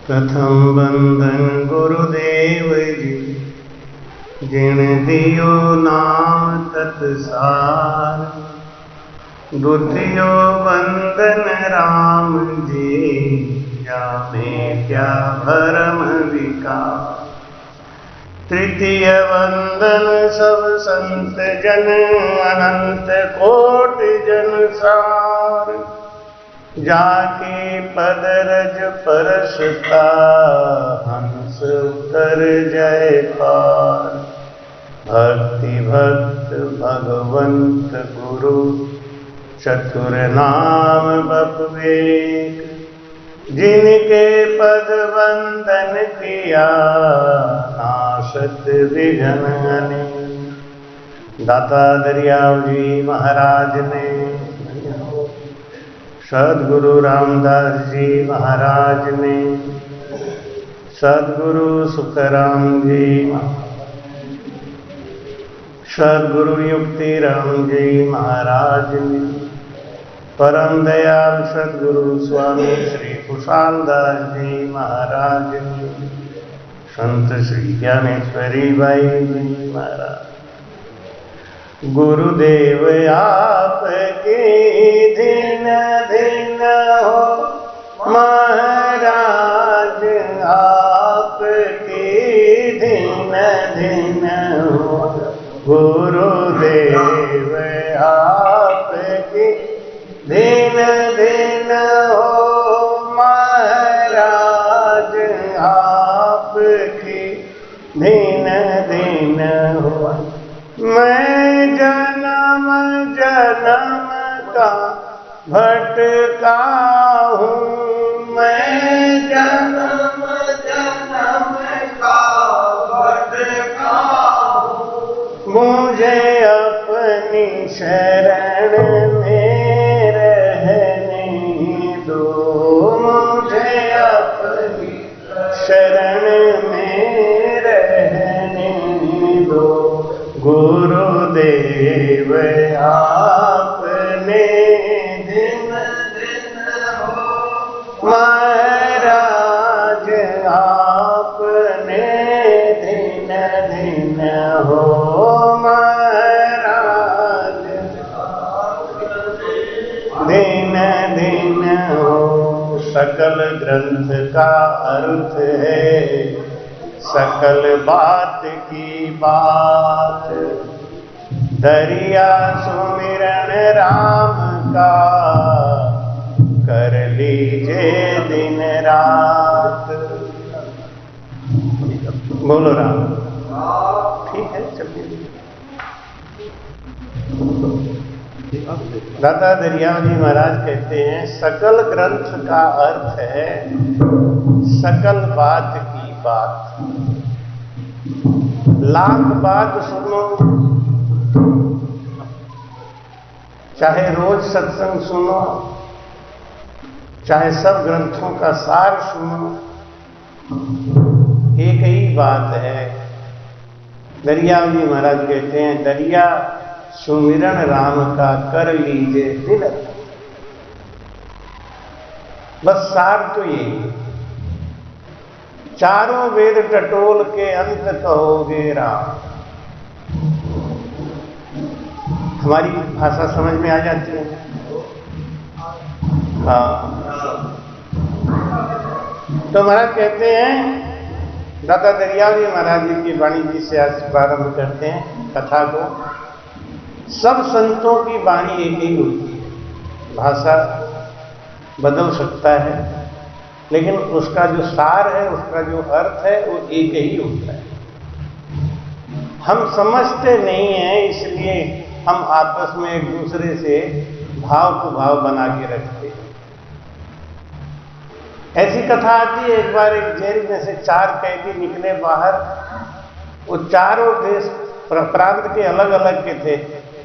प्रथम बंदन गुरुदेव जी, जिन दियो नाम तत्सार। द्वितीयो बंदन राम जी, जामे क्या भरम विकार। तृतीय वंदन सब संत जन, अनंत कोटि जन सार। जाके पद रज परसता, हंस उतर जय पार। भक्ति भक्त भगवंत गुरु, चतुर नाम बपवेक। जिनके पद वंदन किया, नाशत विघ्न अनेक। दाता दरियाव जी महाराज ने, सद्गुरु रामदास जी महाराज ने, सद्गुरु सुखराम जी, सद्गुरु युक्तिराम जी महाराज ने, परम दयाल सद्गुरु स्वामी श्री कुशालदास जी महाराज ने, संत श्री ज्ञानेश्वरी बाई जी महाराज। गुरुदेव आपके दिन दिन हो, महाराज आपके दिन दिन हो। गुरुदेव आपके दिन दिन हो, महाराज आपके दिन दिन हो। मैं जन्म जन्म का भटका हूँ, मैं जन्म जन्म का भटका हूँ। मुझे अपनी शरण में रहने दो, मुझे अपनी शरण में रहने दो। गुरुदेव आपने दिन दिन हो, महाराज आपने दिन दिन हो, महाराज दिन दिन हो। सकल ग्रंथ का अर्थ है, सकल बात की बात। दरिया सुमिरन राम का, कर लीजिए दिन रात। बोलो राम। ठीक है, चलिए। दादा दरियाव जी महाराज कहते हैं, सकल ग्रंथ का अर्थ है सकल बात की बात। लाख बात सुनो, चाहे रोज सत्संग सुनो, चाहे सब ग्रंथों का सार सुनो, एक ही बात है। दरियाव जी महाराज कहते हैं, दरिया सुमिरन राम का कर लीजिए दिन। बस सार तो यही है। चारों वेद टटोल के अंत कहोगे राम। हमारी भाषा समझ में आ जाती है। हाँ, तो महाराज कहते हैं, दादा दरियाव जी महाराज जी की वाणी जी से आज प्रारंभ करते हैं कथा को। सब संतों की वाणी एक ही होती है, भाषा बदल सकता है, लेकिन उसका जो सार है, उसका जो अर्थ है, वो एक ही होता है। हम समझते नहीं हैं, इसलिए हम आपस में एक दूसरे से भाव को भाव बना के रखते हैं। ऐसी कथा आती है, एक बार एक जेल में से 4 कैदी निकले बाहर। वो चारों देश प्रांत के अलग अलग के थे।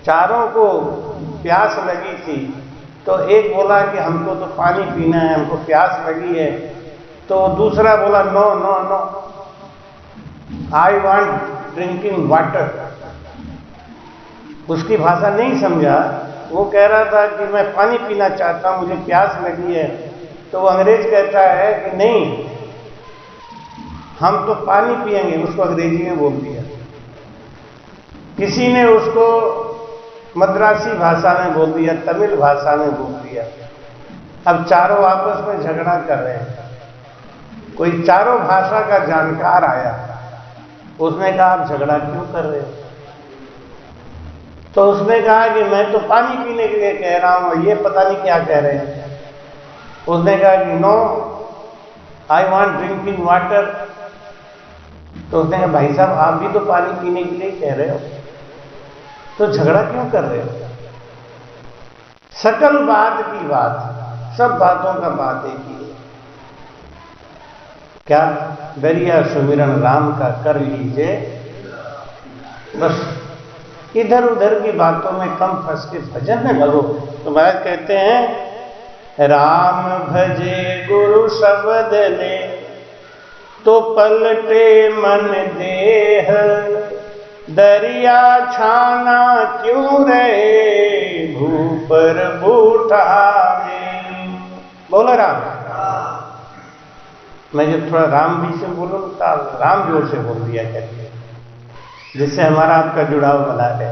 चारों को प्यास लगी थी, तो एक बोला कि हमको तो पानी पीना है, हमको प्यास लगी है। तो दूसरा बोला no no no, I want drinking water. उसकी भाषा नहीं समझा, वो कह रहा था कि मैं पानी पीना चाहता हूँ, मुझे प्यास लगी है। तो वो अंग्रेज कहता है कि नहीं, हम तो पानी पिएंगे, उसको अंग्रेजी में बोल दिया। किसी ने उसको मद्रासी भाषा में बोल दिया, तमिल भाषा में बोल दिया। अब चारों आपस में झगड़ा कर रहे हैं। कोई चारों भाषा का जानकार आया, उसने कहा आप झगड़ा क्यों कर रहे हो? तो उसने कहा कि मैं तो पानी पीने के लिए कह रहा हूं, ये पता नहीं क्या कह रहे हैं। उसने कहा कि no, I want drinking water. तो उसने कहा भाई साहब आप भी तो पानी पीने के लिए कह रहे हो, तो झगड़ा क्यों कर रहे हो? सकल बात की बात, सब बातों का बात एक ही है। क्या? दरिया सुमिरन राम का कर लीजिए। बस इधर उधर की बातों में कम फंस के भजन में लगो। तो महाराज कहते हैं राम भजे गुरु शब्द ले, तो पलटे मन देह। दरिया छाना क्यों रहे, भूपर बूठा में। बोलो राम। मैं जब थोड़ा राम भी से बोलूं तो राम जोर से बोल दिया करके, जिससे हमारा आपका जुड़ाव बना रहे।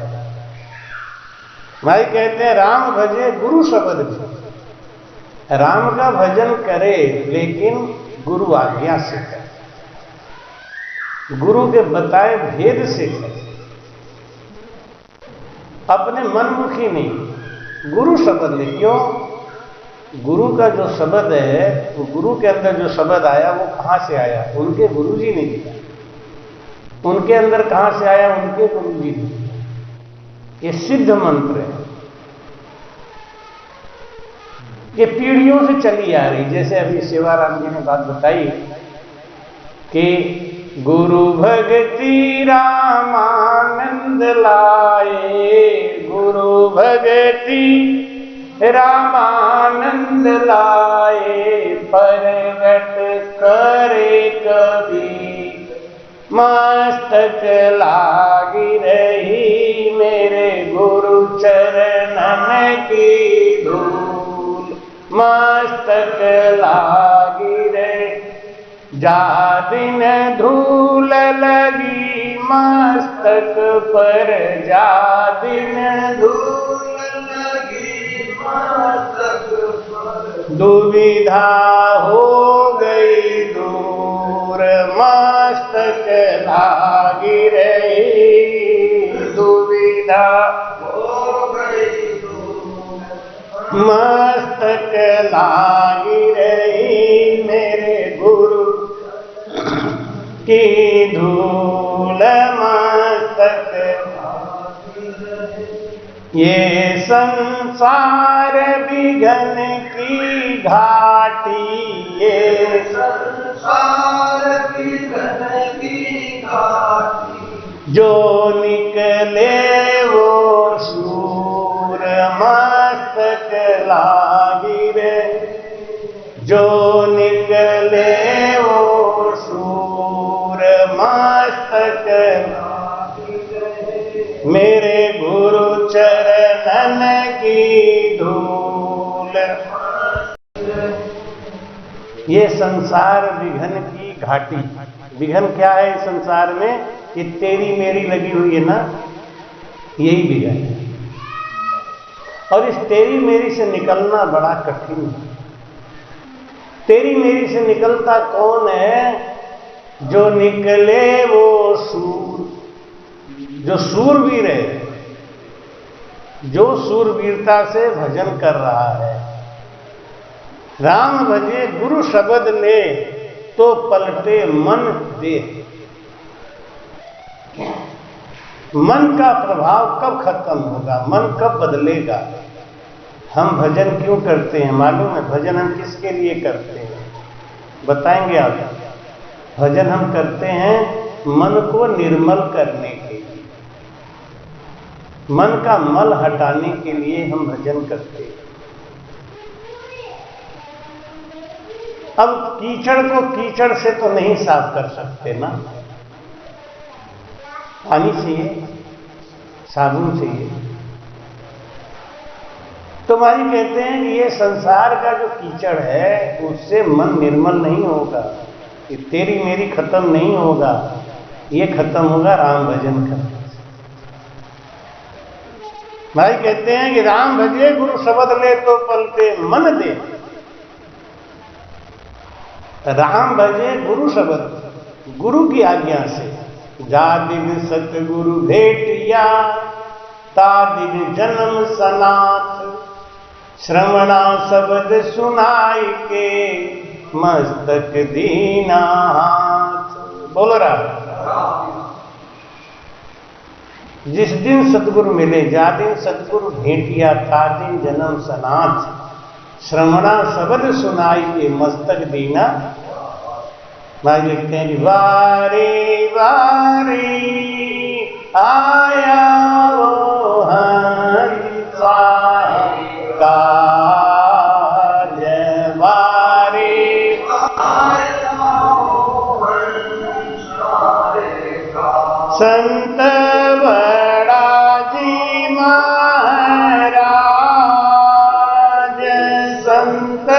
भाई कहते हैं राम भजे गुरु शब्द भी। राम का भजन करे लेकिन गुरु आज्ञा से करे, गुरु के बताए भेद से करे, अपने मनमुखी नहीं। गुरु शब्द ले। क्यों? गुरु का जो शब्द है, वो गुरु के अंदर जो शब्द आया वो कहां से आया? उनके गुरु जी ने दिया। उनके अंदर कहां से आया? उनके गुरु जी ने दिया। ये सिद्ध मंत्र है, ये पीढ़ियों से चली आ रही। जैसे अभी सेवाराम जी ने बात बताई कि गुरु भक्ति रामानंद लाए, गुरु भक्ति रामानंद लाए। प्रगट करे कभी मस्तक लागी रही, मेरे गुरु चरणन की धूल मस्तक लागी रही। जा दिन धूल लगी मस्तक पर, जा दिन धूल लगी मस्तक पर। दुविधा हो गई दूर, मस्तक लागी रही। दुविधा हो गई दूर, मस्तक लागी रही। मेरे गुरु की धूल मस्तक। ये संसार विघन की घाटी, ये संसार विघन की घाटी। जो निकले वो शूर मस्तक लागी रे, जो निकले वो शूर मस्तक लागी रे। मेरे गुरु चरणन की धूल। ये संसार विघन की घाटी। विघन क्या है इस संसार में? ये तेरी मेरी लगी हुई है ना, यही विघन है। और इस तेरी मेरी से निकलना बड़ा कठिन है। तेरी मेरी से निकलता कौन है? जो निकले वो सूर, जो सूरवीर है, जो सूरवीरता से भजन कर रहा है। राम भजे गुरु शब्द ले, तो पलटे मन दे। मन का प्रभाव कब खत्म होगा? मन कब बदलेगा? हम भजन क्यों करते हैं मालूम है? भजन हम किसके लिए करते हैं बताएंगे आप? भजन हम करते हैं मन को निर्मल करने के लिए, मन का मल हटाने के लिए हम भजन करते हैं। अब कीचड़ को कीचड़ से तो नहीं साफ कर सकते ना, पानी चाहिए, साबुन चाहिए। तो महाराज कहते हैं कि ये संसार का जो कीचड़ है उससे मन निर्मल नहीं होगा। कि तेरी मेरी खत्म नहीं होगा, ये खत्म होगा राम भजन करने से। भाई कहते हैं कि राम भजे गुरु शब्द ले तो पलते मन दे। राम भजे गुरु शब्द, गुरु की आज्ञा से। जा दिन सतगुरु भेटिया ता दिन जन्म सनाथ, श्रवणा शब्द सुनाई के मस्तक दीना हाथ। बोल रहा जिस दिन सतगुरु मिले, जा दिन सतगुरु भेटिया ता दिन जन्म सनाथ, श्रवणा शब्द सुनाई के मस्तक दीना। भाई लिखते हैं कि वारे वारे आया वो हंसा काज, वारे संत बड़ा जी महाराज, संत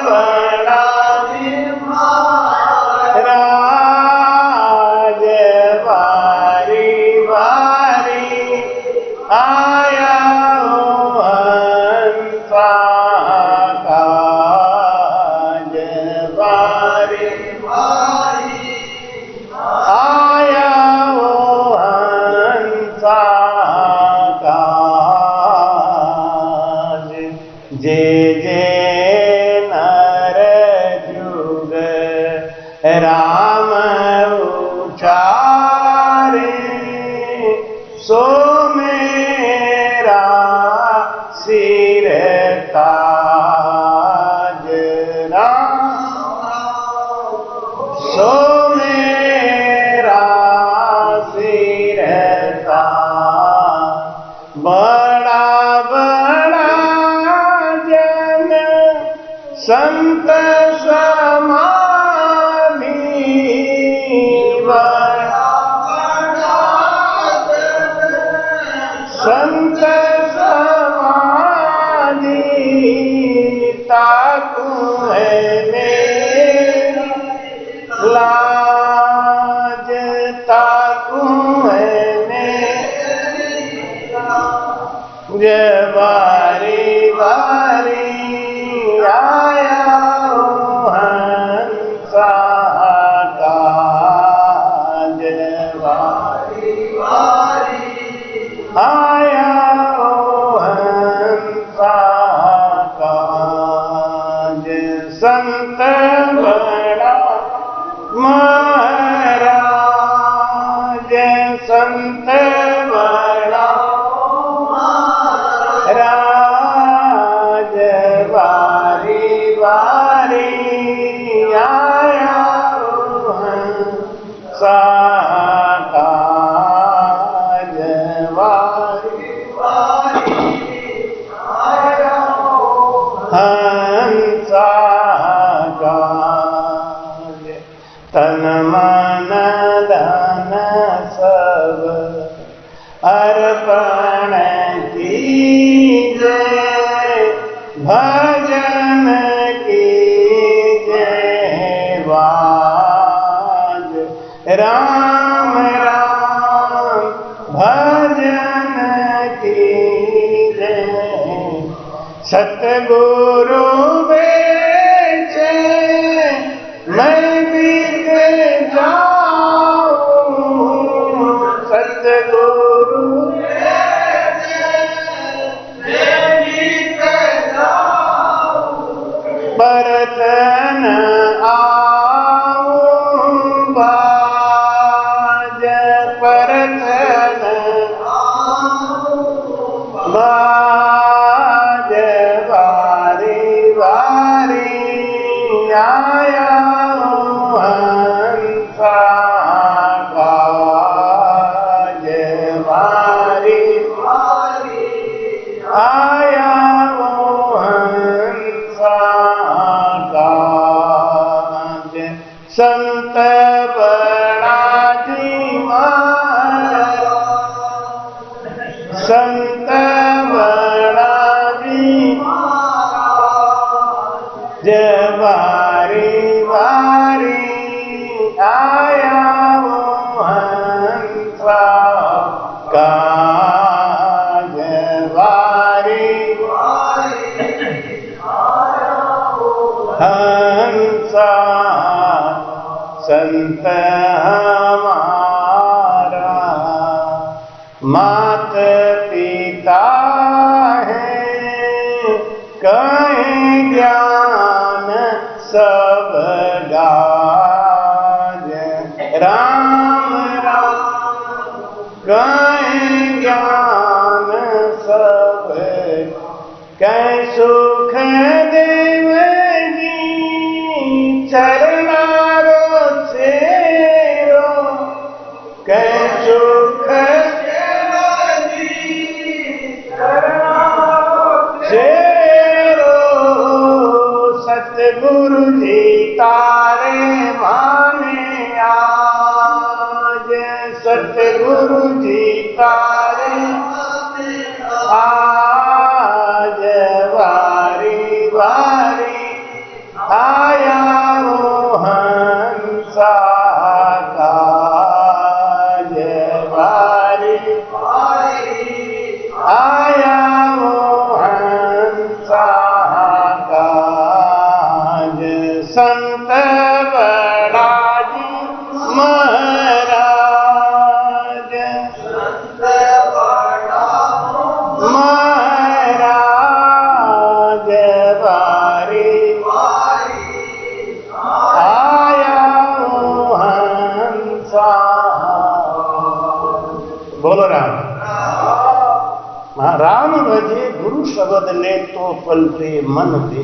बड़ा जी महाराज, वारी वारी आया हंसा काज, वारी वारी आया हंसा काज। जे जे नर जुग राम उचारे, सो मेरा सिर ताज राम, सो मेरा सिर ताज। बड़ा बड़ा जन संत समाधि, बड़ा बड़ा जन संत समाधि, ताकू है मेरी लाज, ताकू है मेरी लाज। बारी बारी आया हंसा काज, बारी बारी आया हंसा काज। संत बड़ा महाराज, संत बड़ा महाराज, वारी वारी आया हंसा काज, वारी वारी आया हंसा काज। तन मन धन सब अर्पण कीजे, भजन कीजे वाज। राम राम भजन कीजे, सतगुरु बेचे मैं बीत जाऊं, सतगुरु बरतन आऊं बाज, बरतन बाज, वारी वारी आया हंसा काज, वारी वारी आया हंसा काज। संत बड़ा जी महाराज, संत बड़ा जी महाराज, वारी वारी संत हमारा, मात पिता है कहीं ज्ञान सब गाज, राम राम कहीं ज्ञान सब, कै सुख देव जी चरणारो सेरो, कै सुख देव जी चरणारो सेरो, सतगुरु जी तारे माने आज, सतगुरु जी तारे आज, वारी वारी आया वो हंसा काज, वारी आया वो हंसा काज, संत बड़ा जी महाराज, संत बड़ा महाराज, वारी आया वो हंसा। बोलो राम। राम भजे गुरु शब्द ले तो पलटे मन दे।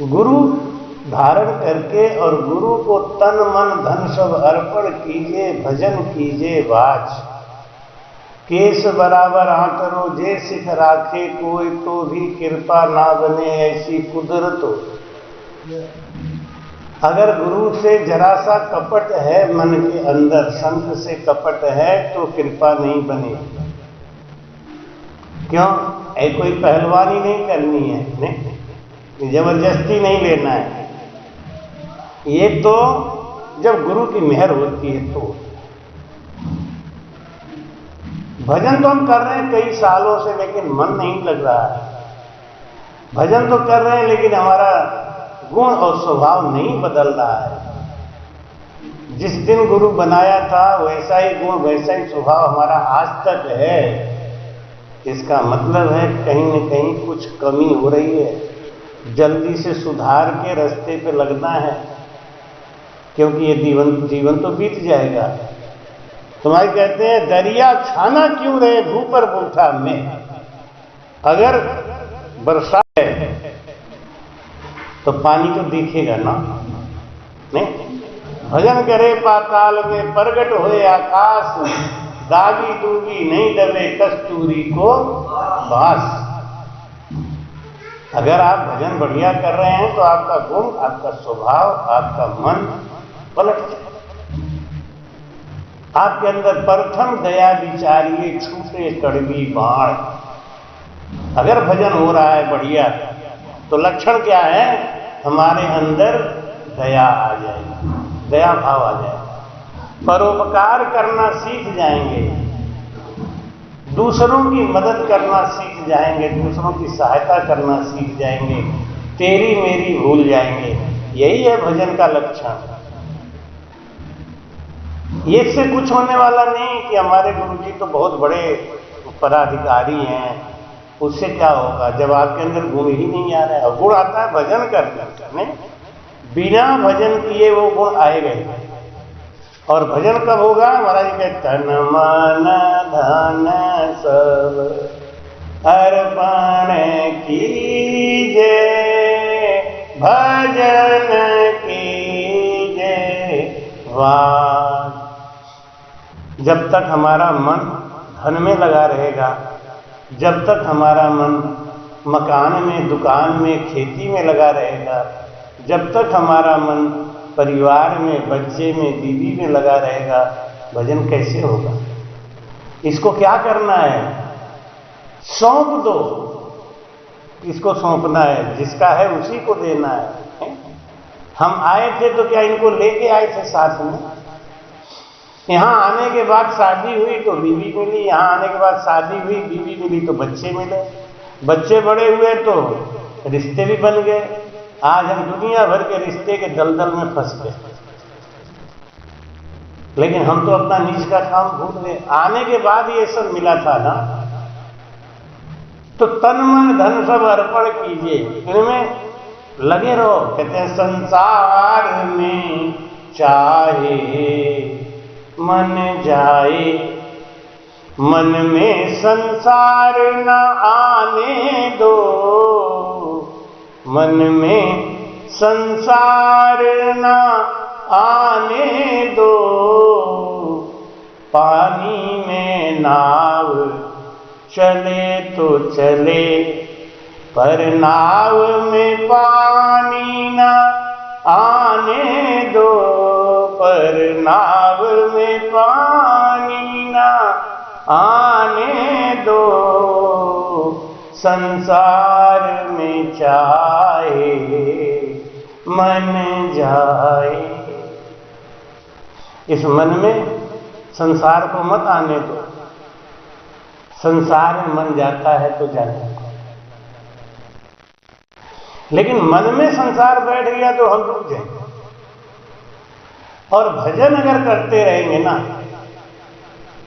गुरु धारण करके और गुरु को तन मन धन सब अर्पण कीजिए, भजन कीजिए वाच। केस बराबर आंकरो जे सिख राखे, कोई तो भी कृपा ना बने ऐसी कुदरत हो। अगर गुरु से जरा सा कपट है मन के अंदर, संत से कपट है तो कृपा नहीं बनेगी। क्यों? कोई पहलवानी नहीं करनी है, नहीं, जबरदस्ती नहीं लेना है। ये तो जब गुरु की मेहर होती है तो। भजन तो हम कर रहे हैं कई सालों से, लेकिन मन नहीं लग रहा है। भजन तो कर रहे हैं लेकिन हमारा गुण और स्वभाव नहीं बदल रहा है। जिस दिन गुरु बनाया था वैसा ही गुण वैसा ही स्वभाव हमारा आज तक है। इसका मतलब है कहीं न कहीं कुछ कमी हो रही है, जल्दी से सुधार के रास्ते पे लगना है, क्योंकि ये जीवन तो बीत जाएगा। तुम्हारे कहते हैं दरिया छाना क्यों रहे भू पर बूठा में। अगर बरसात है तो पानी तो दिखेगा ना, नहीं? भजन करे पाताल में प्रगट होए आकाश, दागी दूगी नहीं दबे कस्तूरी को बास। अगर आप भजन बढ़िया कर रहे हैं तो आपका गुण, आपका स्वभाव, आपका मन पलट जाए। आपके अंदर प्रथम दया विचारिए छूटे कड़वी बाण। अगर भजन हो रहा है बढ़िया तो लक्षण क्या है? हमारे अंदर दया आ जाएगी, दया भाव आ जाएगा। परोपकार करना सीख जाएंगे, दूसरों की मदद करना सीख जाएंगे, दूसरों की सहायता करना सीख जाएंगे, तेरी मेरी भूल जाएंगे। यही है भजन का लक्षण। ये इससे कुछ होने वाला नहीं कि हमारे गुरुजी तो बहुत बड़े पदाधिकारी हैं, उससे क्या होगा जब आपके अंदर गुण ही नहीं आ रहा है। गुण आता है भजन करने, बिना भजन किए वो गुण आएगा। और भजन कब होगा? महाराज के तन मन धन सब अर्पण कीजे, भजन कीजे वाज। जब तक हमारा मन धन में लगा रहेगा, जब तक हमारा मन मकान में, दुकान में, खेती में लगा रहेगा, जब तक हमारा मन परिवार में, बच्चे में, बीवी में लगा रहेगा, भजन कैसे होगा? इसको क्या करना है? सौंप दो। किसको सौंपना है? जिसका है उसी को देना है। हम आए थे तो क्या इनको लेके आए थे साथ में? यहाँ आने के बाद शादी हुई तो बीवी मिली, यहाँ आने के बाद शादी हुई, बीवी मिली तो बच्चे मिले, बच्चे बड़े हुए तो रिश्ते भी बन गए, आज हम दुनिया भर के रिश्ते के दलदल में फंस गए, लेकिन हम तो अपना नीच का काम भूल गए। आने के बाद ये सब मिला था ना, तो तन मन धन सब अर्पण कीजिए, इनमें लगे रहो। कहते हैं संसार में चाहे मन जाए, मन में संसार न आने दो, मन में संसार न आने दो, पानी में नाव चले तो चले, पर नाव में पानी न आने दो, पर नाव में पानी न आने दो, संसार में चाहे मन जाए। इस मन में संसार को मत आने दो, संसार में मन जाता है तो जाने दो। लेकिन मन में संसार बैठ गया तो हम रुक जाएंगे। और भजन अगर करते रहेंगे ना,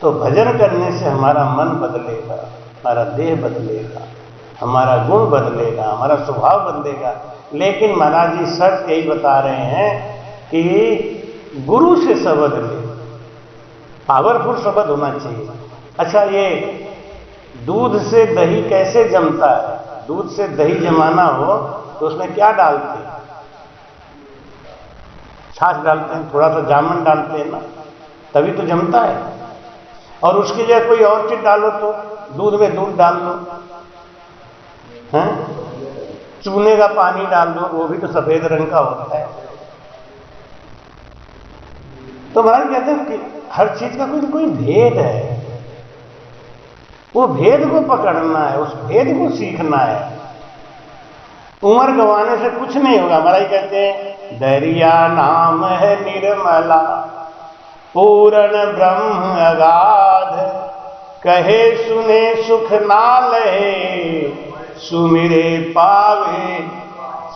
तो भजन करने से हमारा मन बदलेगा, हमारा देह बदलेगा, हमारा गुण बदलेगा, हमारा स्वभाव बदलेगा। लेकिन महाराज जी शर्त यही बता रहे हैं कि गुरु से शब्द ले, पावरफुल शब्द होना चाहिए। अच्छा, ये दूध से दही कैसे जमता है? दूध से दही जमाना हो तो उसमें क्या डालते हैं? छाछ डालते हैं, थोड़ा सा जामुन डालते हैं ना, तभी तो जमता है। और उसकी जगह कोई और चीज डालो तो दूध में दूध डाल दो, हैं? चूने का पानी डाल दो, वो भी तो सफेद रंग का होता है। तो महाराज कहते हैं कि हर चीज का कोई कोई भेद है, वो भेद को पकड़ना है, उस भेद को सीखना है। उम्र गंवाने से कुछ नहीं होगा। महाराज कहते हैं दरिया नाम है निर्मला, पूर्ण ब्रह्म अगाध, कहे सुने सुख ना लहे, सुमिरे पावे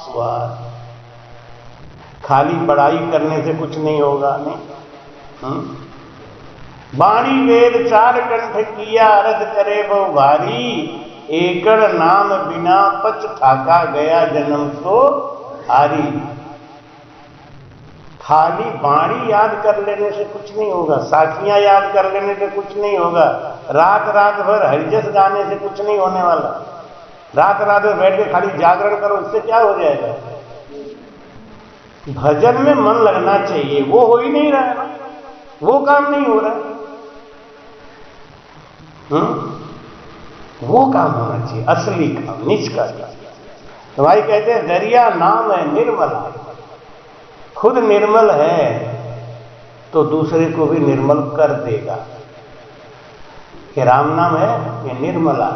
स्वाद। खाली पढ़ाई करने से कुछ नहीं होगा, नहीं। वाणी वेद चार कंठ किया, अर्थ करे बहु भारी, एकड़ नाम बिना पच ठाका, गया जन्म सो हारी। खाली वाणी याद कर लेने से कुछ नहीं होगा, साखियां याद कर लेने से कुछ नहीं होगा, रात रात भर हरिजस गाने से कुछ नहीं होने वाला। रात रात भर बैठ के खाली जागरण करो, इससे क्या हो जाएगा? भजन में मन लगना चाहिए, वो हो ही नहीं रहा है ना, वो काम नहीं हो रहा। वो काम होना चाहिए, असली काम, निज का। तो भाई कहते हैं दरिया नाम है निर्मला, खुद निर्मल है तो दूसरे को भी निर्मल कर देगा। ये राम नाम है, ये निर्मला,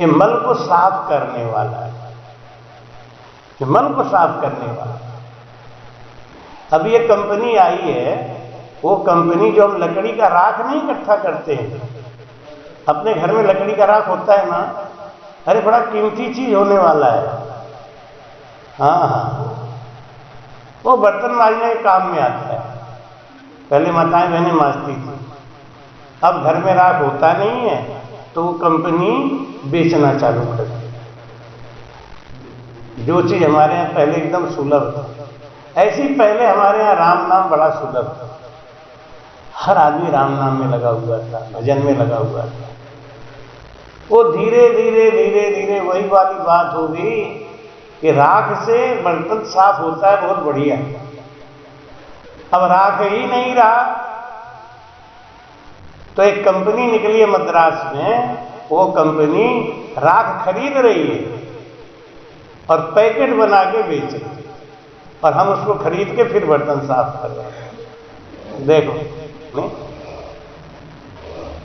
ये मल को साफ करने वाला है, ये मल को साफ करने वाला। अब ये कंपनी आई है, वो कंपनी जो हम लकड़ी का राख नहीं इकट्ठा करते हैं, अपने घर में लकड़ी का राख होता है ना, अरे बड़ा कीमती चीज होने वाला है। हाँ हाँ, वो बर्तन मांजने के काम में आता है। पहले माताएं बहनें मांजती थी, अब घर में राख होता नहीं है तो वो कंपनी बेचना चालू कर दी। जो चीज हमारे यहाँ पहले एकदम सुलभ था, ऐसी पहले हमारे यहाँ राम नाम बड़ा सुलभ था। हर आदमी राम नाम में लगा हुआ था, भजन में लगा हुआ था। वो धीरे धीरे धीरे धीरे वही वाली बात होगी कि राख से बर्तन साफ होता है, बहुत बढ़िया। अब राख ही नहीं रहा तो एक कंपनी निकली है मद्रास में, वो कंपनी राख खरीद रही है और पैकेट बना के बेच रही है, और हम उसको खरीद के फिर बर्तन साफ कर रहे हैं। देखो नहीं?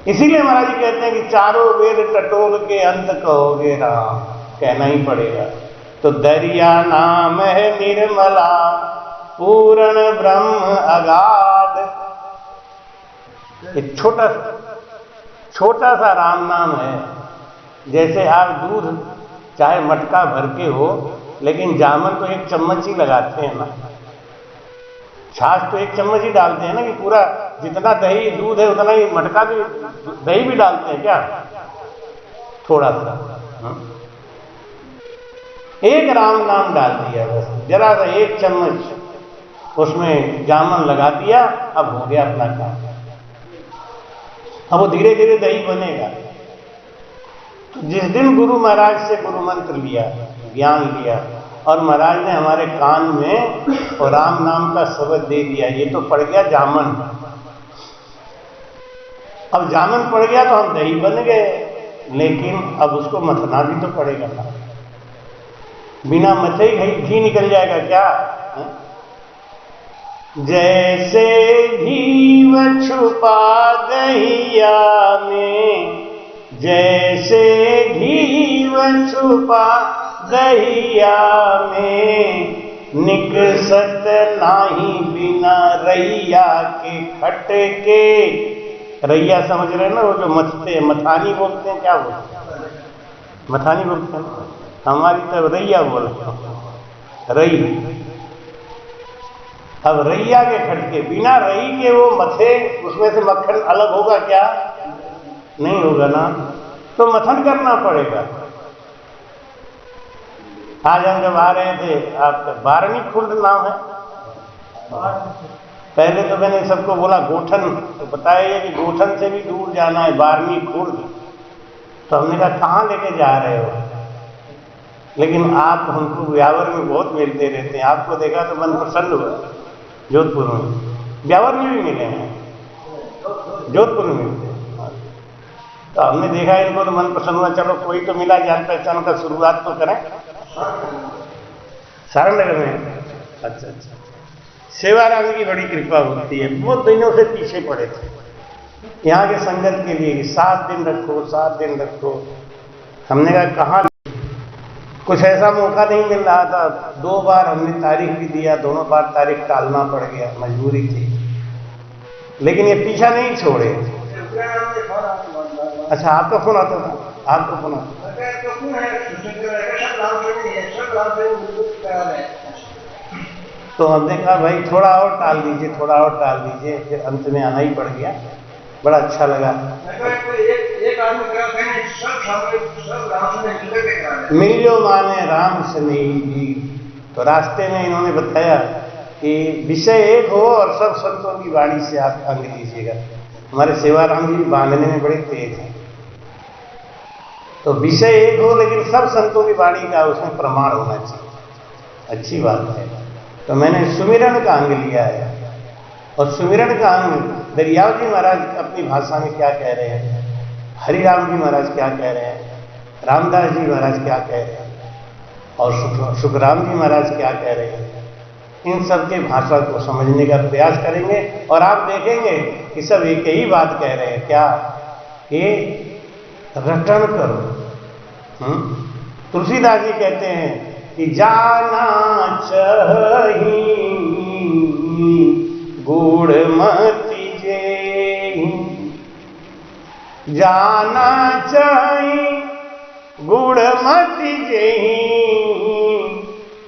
इसीलिए महाराज जी कहते हैं कि चारों वेद टटोल के अंत कहोगे राम, कहना ही पड़ेगा। तो दरिया नाम है निर्मला, पूर्ण ब्रह्म अगाध। एक छोटा सा राम नाम है। जैसे आप दूध चाहे मटका भर के हो लेकिन जामन तो 1 चम्मच ही लगाते हैं ना, छाछ तो 1 चम्मच ही डालते हैं ना, कि पूरा जितना दही दूध है उतना ही मटका भी दही भी डालते हैं क्या? थोड़ा सा 1 राम नाम डाल दिया बस, जरा सा 1 चम्मच उसमें जामन लगा दिया, अब हो गया अपना काम। अब वो धीरे धीरे दही बनेगा। तो जिस दिन गुरु महाराज से गुरु मंत्र लिया, ज्ञान लिया, और महाराज ने हमारे कान में और राम नाम का शब्द दे दिया, ये तो पड़ गया जामन। अब जामन पड़ गया तो हम दही बन गए, लेकिन अब उसको मथना भी तो पड़ेगा ना, बिना मथे ही घी निकल जाएगा क्या? जैसे घी छुपा दहिया में, जैसे घी छुपा दहिया में, निकसत नाही बिना रैया के खटके। रैया समझ रहे हैं ना, वो जो मथते हैं, मथानी बोलते हैं, क्या बोलते हैं? मथानी बोलते हैं, हमारी तरफ रैया बोलते हैं, रई। अब रैया के खटके, बिना रई के वो मथे, उसमें से मक्खन अलग होगा क्या? नहीं होगा ना, तो मथन करना पड़ेगा। आज हम जब आ रहे थे, आपका बारनी खुर्द नाम है, पहले तो मैंने सबको बोला गोठन, तो बताया कि गोठन से भी दूर जाना है, बारनी खुर्द। तो हमने कहा कहाँ लेके जा रहे हो? लेकिन आप हमको ब्यावर में बहुत मिलते रहते हैं, आपको देखा तो मन प्रसन्न हुआ। जोधपुर में, ब्यावर में भी मिले हैं, जोधपुर में मिलते हैं। तो हमने देखा इनको तो मन प्रसन्न हुआ, चलो कोई तो मिला जान पहचान का, शुरुआत तो करें। सारनगर में, अच्छा अच्छा। सेवाराम की बड़ी कृपा होती है, बहुत दिनों से पीछे पड़े थे यहाँ के संगत के लिए, 7 दिन रखो 7 दिन रखो। हमने कहा कहाँ, कुछ ऐसा मौका नहीं मिल रहा था। 2 बार हमने तारीख भी दिया, दोनों बार तारीख टालना पड़ गया, मजबूरी थी, लेकिन ये पीछा नहीं छोड़े। अच्छा, आपका फोन आता था? आपका फोन आता? तो हमने कहा भाई थोड़ा और टाल दीजिए, थोड़ा और टाल दीजिए, फिर अंत में आना ही पड़ गया। बड़ा अच्छा लगा। मिलियो माने राम स्नेही जी। तो रास्ते में इन्होंने बताया कि विषय एक हो और सब संतों की वाणी से आप अंग लीजिएगा। हमारे सेवाराम जी बांधने में बड़े तेज हैं, तो विषय एक हो लेकिन सब संतों की वाणी का उसमें प्रमाण होना चाहिए, अच्छी बात है। तो मैंने सुमिरन का अंग लिया है, और सुमिरन का अंग दरियाव जी महाराज अपनी भाषा में क्या कह रहे हैं, हरिराम जी महाराज क्या कह रहे हैं, रामदास जी महाराज क्या कह रहे हैं, और सुखराम जी महाराज क्या कह रहे हैं, इन सब के भाषा को समझने का प्रयास करेंगे। और आप देखेंगे कि सब एक ही बात कह रहे हैं, क्या? कि रटन करो। तुलसीदास जी कहते हैं कि जाना चाहिए गुड़मति जेहि, जाना चाहिए गुड़मति जेहि,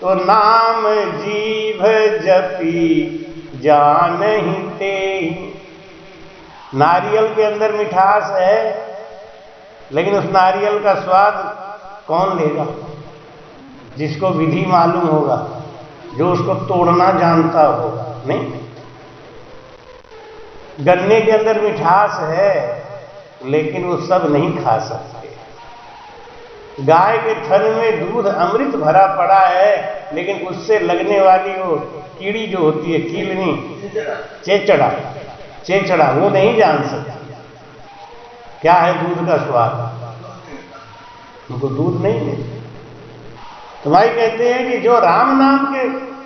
तो नाम जीभ जपी जानहि तेहि। नारियल के अंदर मिठास है, लेकिन उस नारियल का स्वाद कौन लेगा? जिसको विधि मालूम होगा, जो उसको तोड़ना जानता होगा। नहीं, गन्ने के अंदर मिठास है, लेकिन वो सब नहीं खा सकते। गाय के थन में दूध अमृत भरा पड़ा है, लेकिन उससे लगने वाली वो कीड़ी जो होती है, कीलनी, चेचड़ा, चेचड़ा, वो नहीं जान सकती क्या है दूध का स्वाद। उनको दूध नहीं मिलता। तो भाई कहते हैं कि जो राम नाम के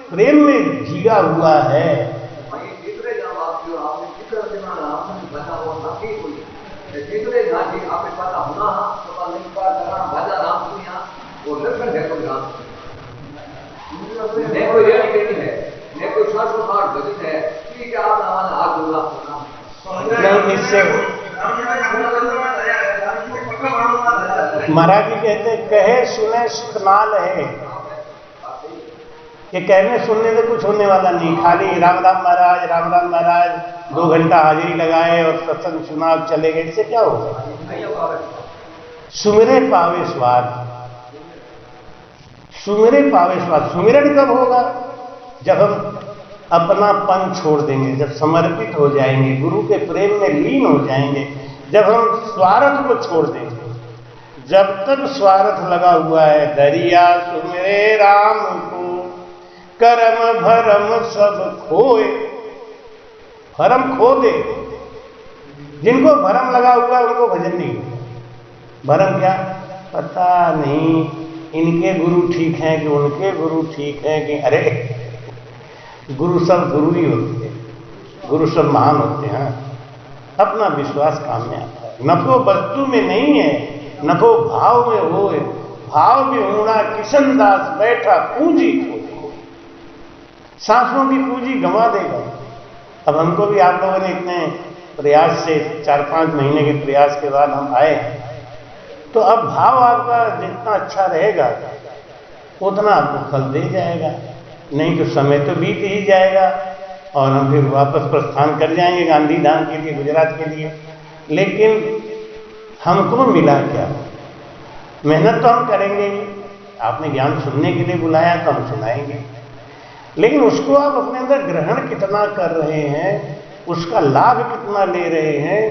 प्रेम में भीगा हुआ है, इससे महाराज जी कहते कहे सुने सुख नाल है, कि कहने सुनने से कुछ होने वाला नहीं, खाली राम राम महाराज 2 घंटा हाजिरी लगाए और सत्संग सुना चले गए, इससे क्या होगा? सुमिरे पावे स्वाद, सुमिरे पावे स्वाद। सुमिरन कब होगा? जब हम अपनापन छोड़ देंगे, जब समर्पित हो जाएंगे, गुरु के प्रेम में लीन हो जाएंगे, जब हम स्वार्थ को छोड़ देंगे। जब तक स्वार्थ लगा हुआ है, दरिया सुमिरे राम को करम भरम सब खोए। भरम खो दे, जिनको भरम लगा हुआ है उनको भजन नहीं होगा। भरम क्या? पता नहीं इनके गुरु ठीक हैं कि उनके गुरु ठीक हैं कि, अरे गुरु सब गुरु ही होते हैं, गुरु सब महान होते हैं। अपना विश्वास काम में आता है। नफो वस्तु में नहीं है, नफो भाव में हो। भाव में होना किशन दास बैठा पूंजी खोए, सांसों की पूंजी गंवा देगा। अब हमको भी आप लोगों ने इतने प्रयास से 4-5 महीने के प्रयास के बाद हम आए, तो अब भाव आपका जितना अच्छा रहेगा उतना आपको फल दे जाएगा, नहीं तो समय तो बीत ही जाएगा और हम फिर वापस प्रस्थान कर जाएंगे गांधी धाम के लिए, गुजरात के लिए। लेकिन हमको मिला क्या? मेहनत तो हम करेंगे ही, आपने ज्ञान सुनने के लिए बुलाया तो हम सुनाएंगे, लेकिन उसको आप अपने अंदर ग्रहण कितना कर रहे हैं, उसका लाभ कितना ले रहे हैं,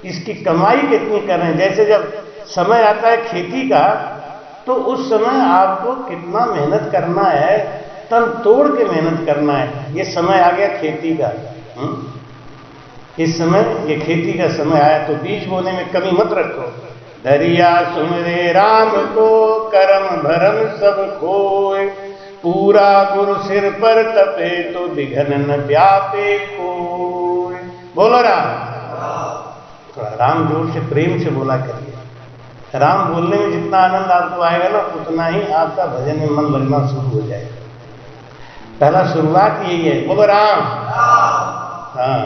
इसकी कमाई कितनी कर रहे हैं। जैसे जब समय आता है खेती का, तो उस समय आपको कितना मेहनत करना है, तन तोड़ के मेहनत करना है। ये समय आ गया खेती का, इस समय ये खेती का समय आया, तो बीज बोने में कमी मत रखो। दरिया सुमिरे राम को करम भरम सब खोए, पूरा गुरु सिर पर तपे तो विघन न व्यापे कोई। बोलो राम। थोड़ा राम जोर से प्रेम से बोला करिए। राम बोलने में जितना आनंद आपको आएगा ना, उतना ही आपका भजन में मन लगना शुरू हो जाएगा। पहला शुरुआत यही है, बोलो राम। हाँ,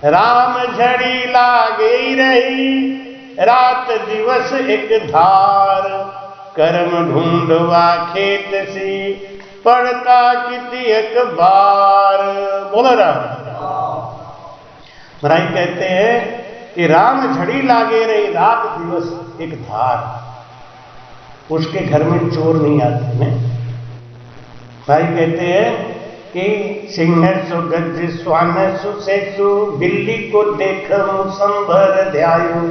राम झड़ी लागे रही रात दिवस एक धार, कर्म ढूंढवा खेत सी पड़ता किति एक बार। बोलो राम। महाराज कहते हैं कि राम झड़ी लागे रही रात दिवस एक धार, उसके घर में चोर नहीं आते हैं। भाई कहते हैं कि सिंह सु गज स्वान सु सेसु, बिल्ली को देख मुसंभर ध्यायो,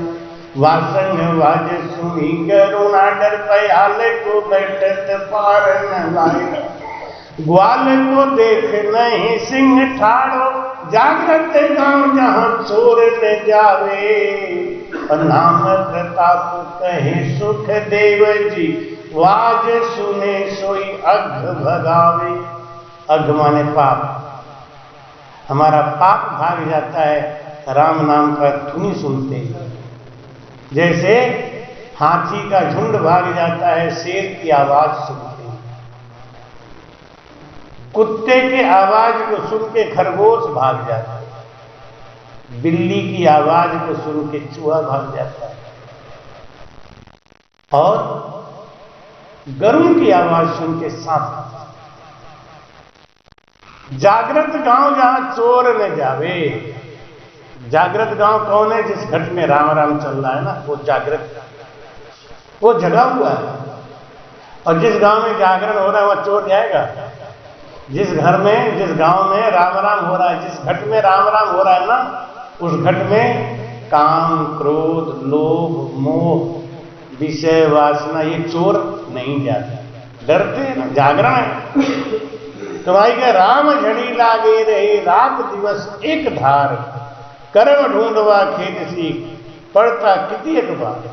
वासंग वाज सुनी करुणा डर पयाल को बैठत पार न लाए, ग्वाल को देख नहीं सिंह ठाड़ो, जागृत गांव जहां चोर न जावे, और नाम प्रताप कहे सुख देव जी, वाज सुने सोई अघ भगावे। अघ माने पाप, हमारा पाप भाग जाता है राम नाम का धुनी सुनते ही। जैसे हाथी का झुंड भाग जाता है शेर की आवाज सुनते ही, कुत्ते के आवाज को सुन के खरगोश भाग जाता है, बिल्ली की आवाज को सुन के चूहा भाग जाता है, और गरुड़ की आवाज सुन के सांप। जागृत गांव जहां चोर न जावे। जागृत गांव कौन है? जिस घट में राम राम चल रहा है ना, वो जागृत, वो जगा हुआ है। और जिस गांव में जागरण हो रहा है वह चोर जाएगा? जिस घर में, जिस गांव में राम राम हो रहा है, जिस घट में राम राम हो रहा है ना, उस घट में काम, क्रोध, लोभ, मोह, विषय वासना, ये चोर नहीं जाते, डरते हैं ना, जागरण है। तो भाई क्या, राम झड़ी लागे रहे रात दिवस एक धार, कर्म ढूंढवा खेत सी पड़ता किति एक बार।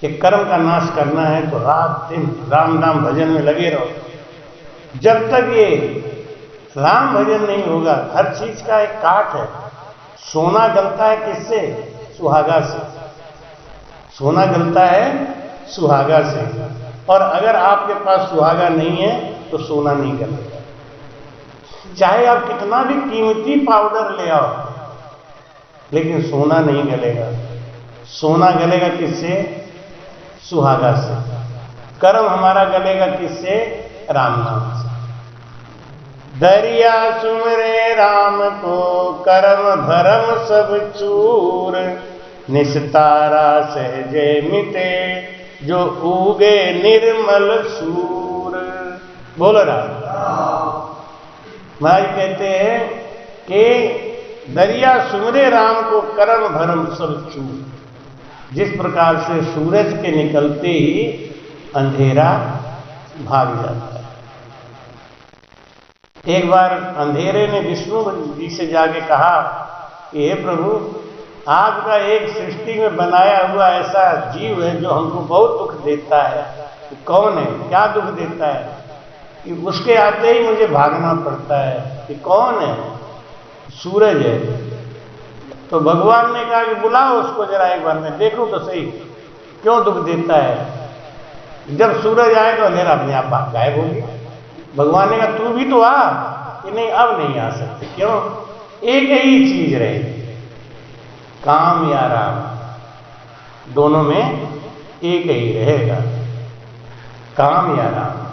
कि कर्म का नाश करना है तो रात दिन राम नाम भजन में लगे रहो। जब तक ये राम भजन नहीं होगा, हर चीज का एक काट है। सोना गलता है किससे? सुहागा से। सोना गलता है सुहागा से, और अगर आपके पास सुहागा नहीं है तो सोना नहीं गलेगा। चाहे आप कितना भी कीमती पाउडर ले आओ, लेकिन सोना नहीं गलेगा। सोना गलेगा किससे? सुहागा से। कर्म हमारा गलेगा किससे? राम नाम से। दरिया सुमरे राम को करम भरम सब चूर, निस्तारा सहजे मिटे जो उगे निर्मल सूर। बोलो राम। महाराज कहते हैं कि दरिया सुमरे राम को करम भरम सब चूर। जिस प्रकार से सूरज के निकलते ही अंधेरा भाग जाता है। एक बार अंधेरे ने विष्णु जी से जाके कहा कि हे प्रभु, आपका एक सृष्टि में बनाया हुआ ऐसा जीव है जो हमको बहुत दुख देता है। तो कौन है, क्या दुख देता है? कि उसके आते ही मुझे भागना पड़ता है। कि कौन है? सूरज है। तो भगवान ने कहा कि बुलाओ उसको जरा एक बार, मैं देखूं तो सही क्यों दुख देता है। जब सूरज आए तो अंधेरा अपने आप गायब हो गया। भगवान ने कहा तू भी तो आ। कि नहीं, अब नहीं आ सकते। क्यों? एक ही चीज रहेगी, काम या राम, दोनों में एक ही रहेगा, काम या राम।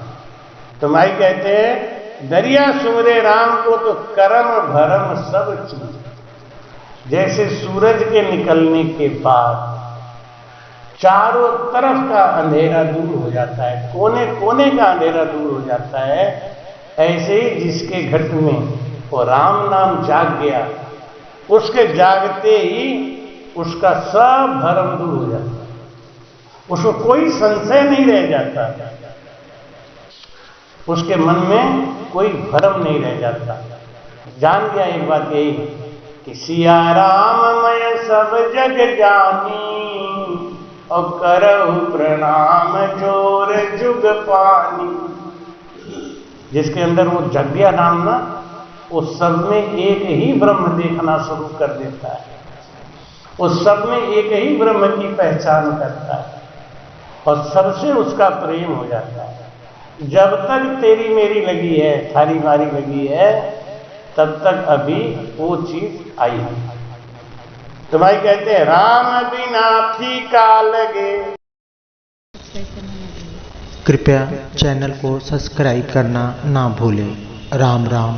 तो माई कहते हैं दरिया सुमरे राम को तो करम भरम सब चूर। जैसे सूरज के निकलने के बाद चारों तरफ का अंधेरा दूर हो जाता है, कोने कोने का अंधेरा दूर हो जाता है, ऐसे ही जिसके घट में वो राम नाम जाग गया, उसके जागते ही उसका सब भरम दूर हो जाता है। उसको कोई संशय नहीं रह जाता, उसके मन में कोई भरम नहीं रह जाता। जान गया एक बात यही कि सिया राम मैं सब जग जानी, और करहु प्रणाम जोर जुग पानी। जिसके अंदर वो जग गया नाम ना, उस सब में एक ही ब्रह्म देखना शुरू कर देता है, उस सब में एक ही ब्रह्म की पहचान करता है और सबसे उसका प्रेम हो जाता है। जब तक तेरी मेरी लगी है, थारी मारी लगी है, तब तक अभी वो चीज आई है। तो भाई कहते हैं राम बिना फीका लगे। कृपया चैनल को सब्सक्राइब करना ना भूलें। राम राम।